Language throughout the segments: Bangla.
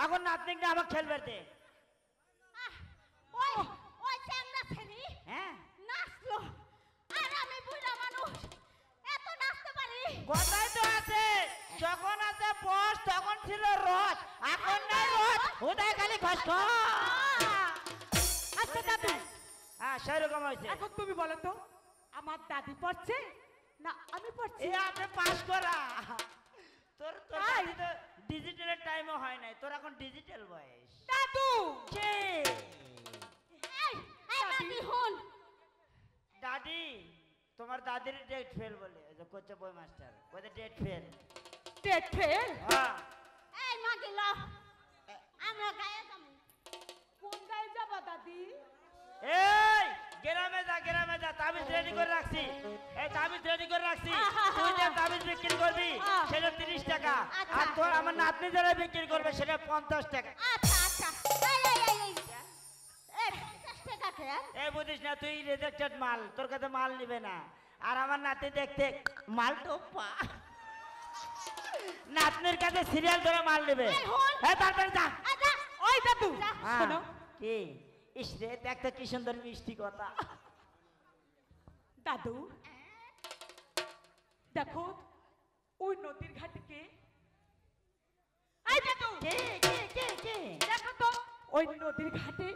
এখন নাতনিক না আমাকে খেলবে দে নাচলো আর আমি বুড়া মানুষ এত নাচতে পারি কথাই তো আছে যখন আছে বস তখন ছিল রস এখন নাই রস ওটাই খালি ঘস আচ্ছা দাদু হ্যাঁ সেরকম হয়েছে এখন তুমি বলো তো আমার দাদি পড়ছে না আমি পড়ছি এই আপনি পাস করা তোর তোর দাদি তো ডিজিটালের টাইমও হয় নাই তোর এখন ডিজিটাল বয়স দাদু কে দাদি হন দাদি তোমার দাদির ডেট ফেল বলে যে কোচে বই মাস্টার কোচে ডেট ফেল হ্যাঁ এই মাগিল আমরা গায়ে যাবো কোন গায়ে যাবা দাদি এই গ্রামে যা তাবিজ রেডি করে রাখছি এই তাবিজ রেডি করে রাখছি তুই যে তাবিজ বিক্রি করবি সেটা 30 টাকা আর তোর আমার নাতনি যারা বিক্রি করবে সেটা 50 টাকা আচ্ছা আচ্ছা এই 50 টাকা কে এই বুঝিস না তুই রিজেক্টেড মাল তোর কাছে মাল নিবে না আর আমার নাতি দেখতে মাল টোপা নাতনির কাছে সিরিয়াল ধরে মাল নেবে হ্যাঁ তাড়াতাড়ি যা আচ্ছা ওই দাদু শোনো কি ইস রে দেখ তো কি সুন্দর মিষ্টি কথা দাদু দেখো ওই নদীর ঘাটে কে এই দাদু কে দেখো তো ওই নদীর ঘাটে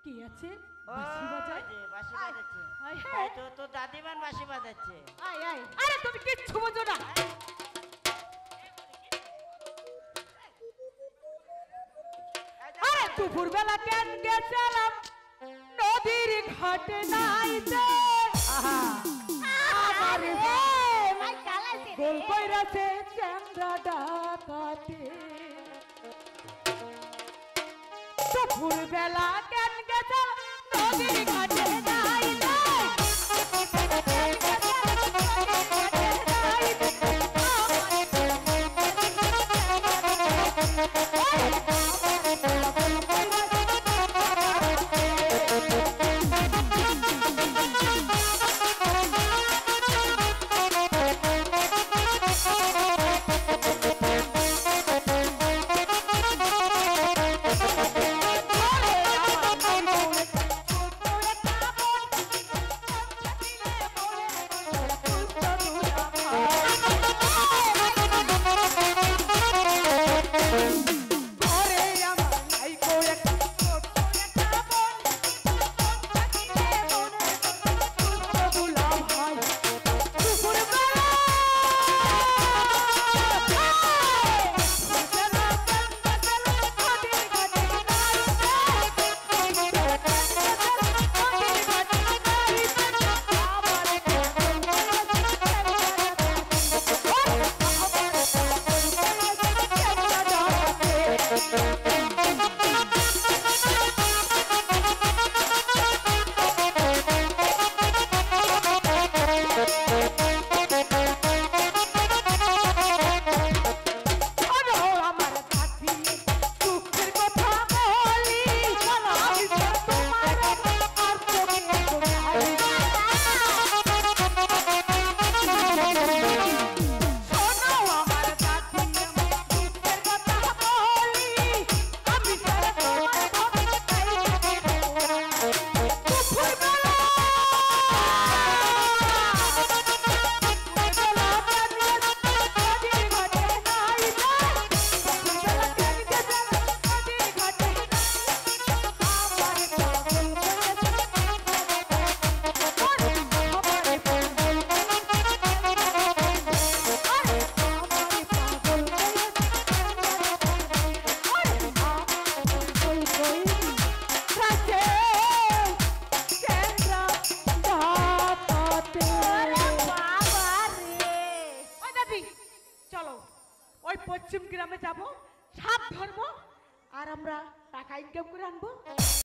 কি আছে বাঁশি বাজায় বাঁশি বাজাচ্ছে হায় তো তো দাদিমান বাঁশি বাজাচ্ছে আয় আয় আরে তুমি কিচ্ছু বোঝো না আরে দুপুরবেলা কেন গেছিলাম নদীর ঘাটে নাইতে আরে মাই কালাইছে গোল কইরাছে চান্দা ডাকাতে দুপুরবেলা কেন গেছিলাম নদীর ঘাটে নাইতে ইনকাম করে আনবো